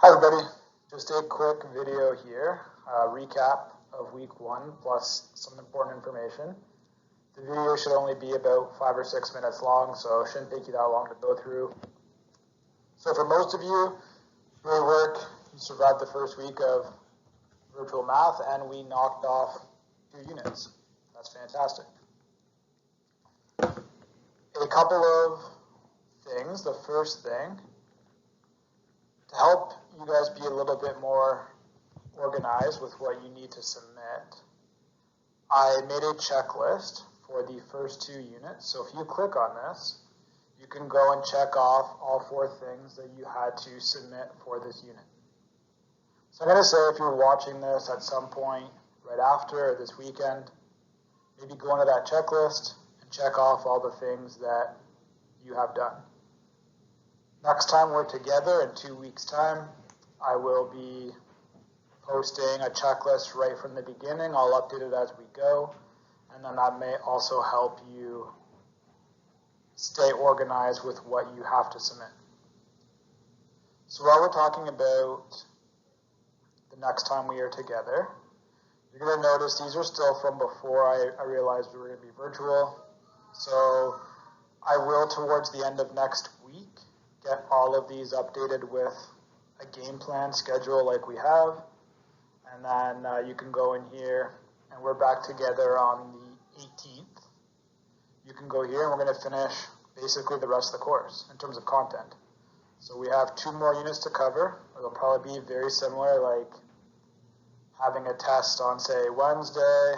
Hi everybody, just a quick video here, recap of week 1 plus some important information. The video should only be about 5 or 6 minutes long, so it shouldn't take you that long to go through. So for most of you, great work, you survived the first week of virtual math and we knocked off 2 units. That's fantastic. A couple of things. The first thing, to help you guys be a little bit more organized with what you need to submit, I made a checklist for the first 2 units. So if you click on this, you can go and check off all 4 things that you had to submit for this unit. So I'm going to say if you're watching this at some point right after or this weekend, maybe go into that checklist and check off all the things that you have done. Next time we're together in 2 weeks' time, I will be posting a checklist right from the beginning. I'll update it as we go, and then that may also help you stay organized with what you have to submit. So while we're talking about the next time we are together, you're going to notice these are still from before I realized we were going to be virtual. So I will, towards the end of next week, get all of these updated with a game plan schedule like we have. And then you can go in here, and we're back together on the 18th. You can go here, and we're going to finish basically the rest of the course in terms of content. So we have 2 more units to cover. It'll probably be very similar, like having a test on, say, Wednesday,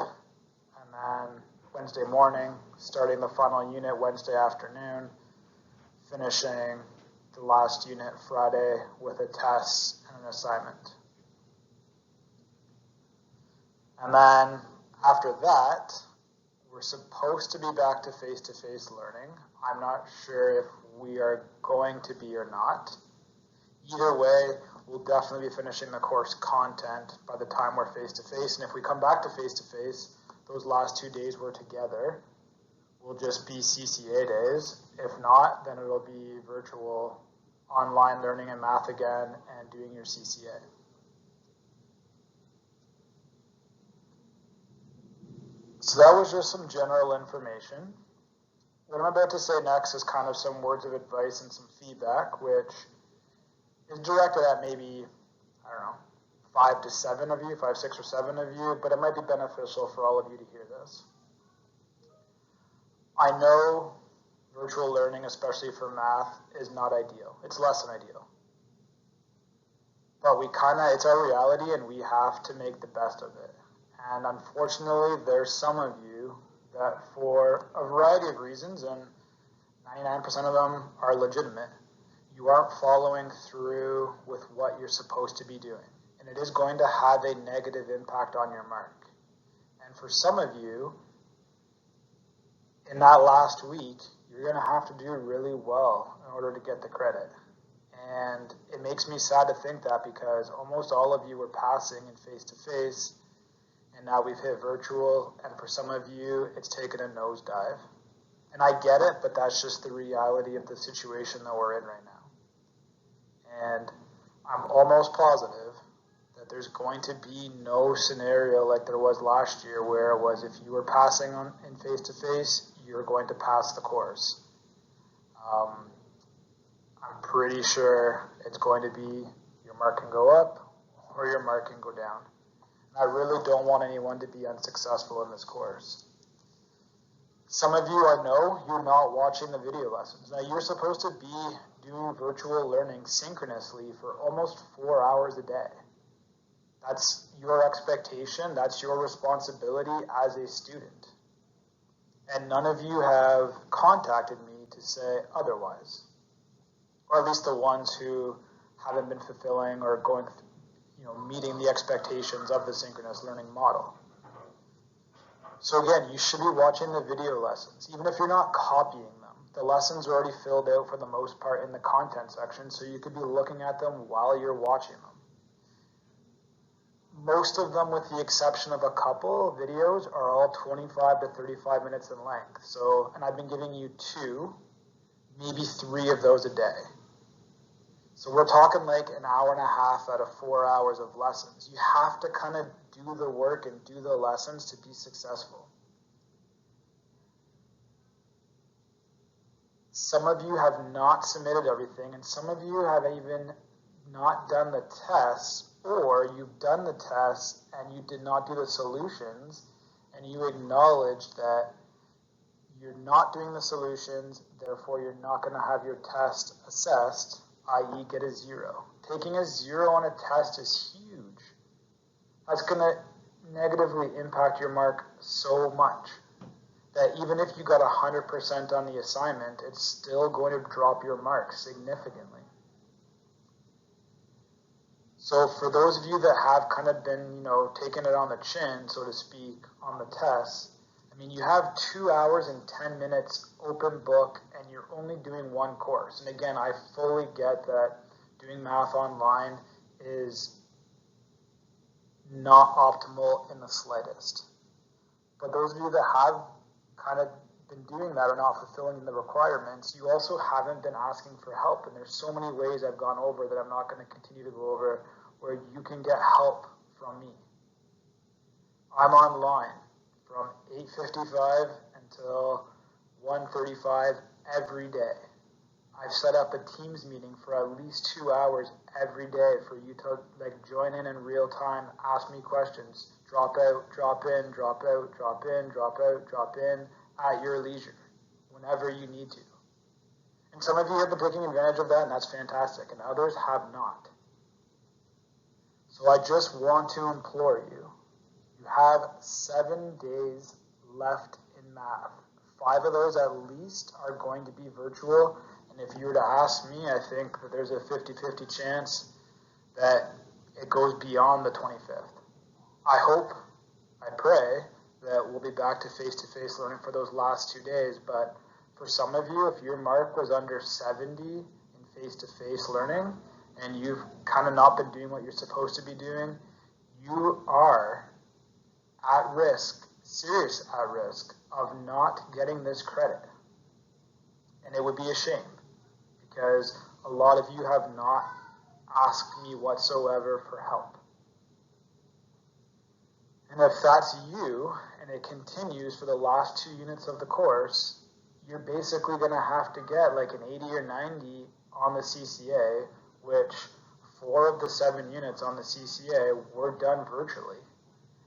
and then Wednesday morning, starting the final unit Wednesday afternoon, finishing the last unit Friday with a test and an assignment. And then after that, we're supposed to be back to face-to-face learning. I'm not sure if we are going to be or not. Either way, we'll definitely be finishing the course content by the time we're face-to-face. And if we come back to face-to-face, those last 2 days we're together will just be CCA days. If not, then it'll be virtual online learning and math again and doing your CCA. So that was just some general information. What I'm about to say next is kind of some words of advice and some feedback, which is directed at maybe, 5 to 7 of you, 5, 6, or 7 of you, but it might be beneficial for all of you to hear this. I know virtual learning, especially for math, is not ideal. It's less than ideal. But it's our reality, and we have to make the best of it. And unfortunately, there's some of you that for a variety of reasons, and 99% of them are legitimate, you aren't following through with what you're supposed to be doing. And it is going to have a negative impact on your mark. And for some of you, in that last week, you're going to have to do really well in order to get the credit. And it makes me sad to think that, because almost all of you were passing in face-to-face, and now we've hit virtual, and for some of you, it's taken a nosedive. And I get it, but that's just the reality of the situation that we're in right now. And I'm almost positive that there's going to be no scenario like there was last year, where it was if you were passing in face-to-face, you're going to pass the course. I'm pretty sure it's going to be your mark can go up or your mark can go down. I really don't want anyone to be unsuccessful in this course. Some of you, I know, you're not watching the video lessons. Now, you're supposed to be doing virtual learning synchronously for almost 4 hours a day. That's your expectation. That's your responsibility as a student. And none of you have contacted me to say otherwise. Or at least the ones who haven't been fulfilling or meeting the expectations of the synchronous learning model. So again, you should be watching the video lessons, even if you're not copying them. The lessons are already filled out for the most part in the content section, so you could be looking at them while you're watching them. Most of them, with the exception of a couple videos, are all 25 to 35 minutes in length. So, and I've been giving you 2, maybe 3 of those a day. So we're talking like an hour and a half out of 4 hours of lessons. You have to kind of do the work and do the lessons to be successful. Some of you have not submitted everything, and some of you have even not done the tests, or you've done the tests and you did not do the solutions, and you acknowledge that you're not doing the solutions, therefore you're not going to have your test assessed, i.e. get a 0. Taking a 0 on a test is huge. That's going to negatively impact your mark so much that even if you got 100% on the assignment, it's still going to drop your mark significantly. So for those of you that have kind of been, taking it on the chin, so to speak, on the tests, I mean, you have 2 hours and 10 minutes open book, and you're only doing one course. And again, I fully get that doing math online is not optimal in the slightest. But those of you that have kind of been doing that or not fulfilling the requirements, you also haven't been asking for help. And there's so many ways I've gone over that I'm not going to continue to go over where you can get help from me. I'm online from 8:55 until 1:35 every day. I've set up a Teams meeting for at least 2 hours every day for you to join in real time, ask me questions, drop out, drop in, drop out, drop in, drop out, drop in at your leisure, whenever you need to. And some of you have been taking advantage of that, and that's fantastic, and others have not. So I just want to implore you, you have 7 days left in math. 5 of those at least are going to be virtual. And if you were to ask me, I think that there's a 50-50 chance that it goes beyond the 25th. I hope, I pray, that we'll be back to face-to-face learning for those last 2 days. But for some of you, if your mark was under 70 in face-to-face learning, and you've kind of not been doing what you're supposed to be doing, you are at risk, serious at risk, of not getting this credit. And it would be a shame, because a lot of you have not asked me whatsoever for help. And if that's you, and it continues for the last 2 units of the course, you're basically going to have to get like an 80 or 90 on the CCA, which 4 of the 7 units on the CCA were done virtually.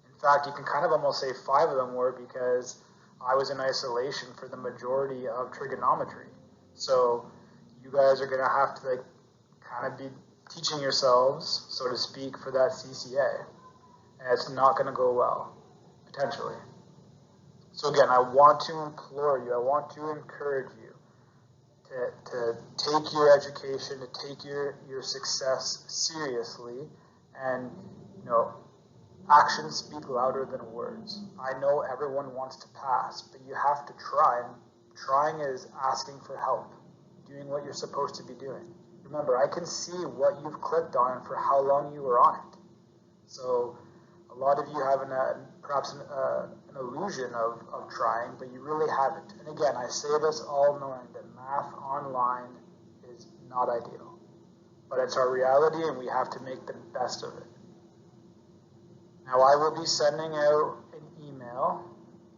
In fact, you can kind of almost say 5 of them were, because I was in isolation for the majority of trigonometry. So you guys are going to have to kind of be teaching yourselves, so to speak, for that CCA. And it's not going to go well, potentially. So again, I want to implore you, I want to encourage you to take your education, to take your success seriously, and actions speak louder than words. I know everyone wants to pass, but you have to try, and trying is asking for help, doing what you're supposed to be doing. Remember, I can see what you've clicked on and for how long you were on it. So a lot of you have perhaps an illusion of trying, but you really haven't. And again, I say this all knowing that math online is not ideal, but it's our reality, and we have to make the best of it. Now, I will be sending out an email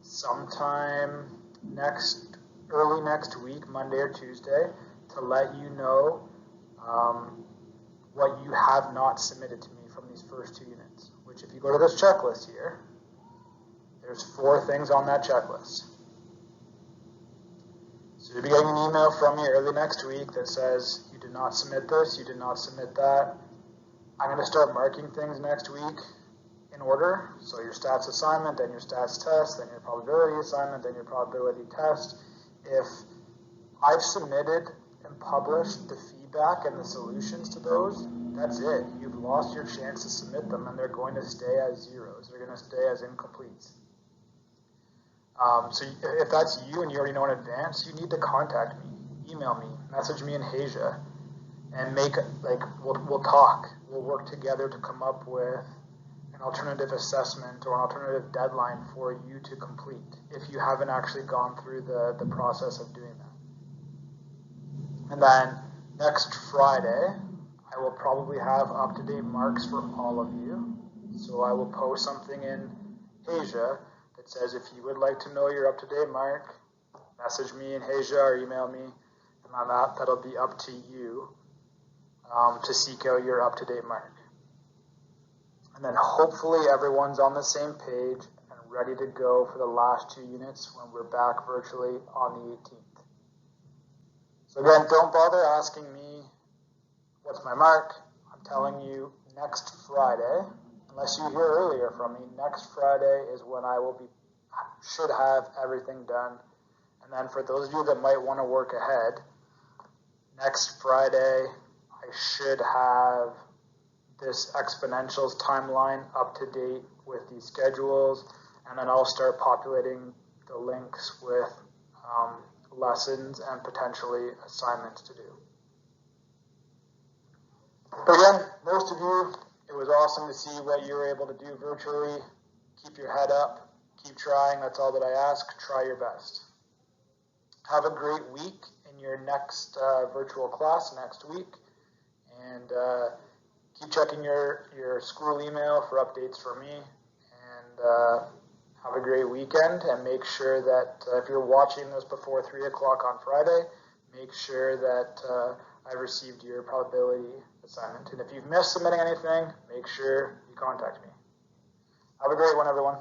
sometime early next week, Monday or Tuesday, to let you know what you have not submitted to me from these first 2 units, which if you go to this checklist here, there's 4 things on that checklist. So you'll be getting an email from me early next week that says, you did not submit this, you did not submit that. I'm going to start marking things next week in order. So your stats assignment, then your stats test, then your probability assignment, then your probability test. If I've submitted and published the feedback and the solutions to those, that's it. You've lost your chance to submit them, and they're going to stay as zeros. They're going to stay as incompletes. So if that's you and you already know in advance, you need to contact me, email me, message me in Hasia, and we'll talk. We'll work together to come up with an alternative assessment or an alternative deadline for you to complete if you haven't actually gone through the process of doing that. And then next Friday, I will probably have up-to-date marks for all of you. So I will post something in Hasia that says if you would like to know your up-to-date mark, message me in Hasia or email me, and on that'll be up to you to seek out your up-to-date mark. And then hopefully everyone's on the same page and ready to go for the last 2 units when we're back virtually on the 18th. So again, don't bother asking me what's my mark. I'm telling you next Friday, unless you hear earlier from me, next Friday is when I should have everything done. And then for those of you that might want to work ahead, next Friday I should have this exponentials timeline up to date with these schedules, and then I'll start populating the links with lessons and potentially assignments to do. But again, most of you, it was awesome to see what you were able to do virtually. Keep your head up, keep trying, that's all that I ask. Try your best. Have a great week in your next virtual class next week, and keep checking your school email for updates for me, and have a great weekend, and make sure that if you're watching this before 3 o'clock on Friday, make sure that I've received your probability assignment. And if you've missed submitting anything, make sure you contact me. Have a great one, everyone.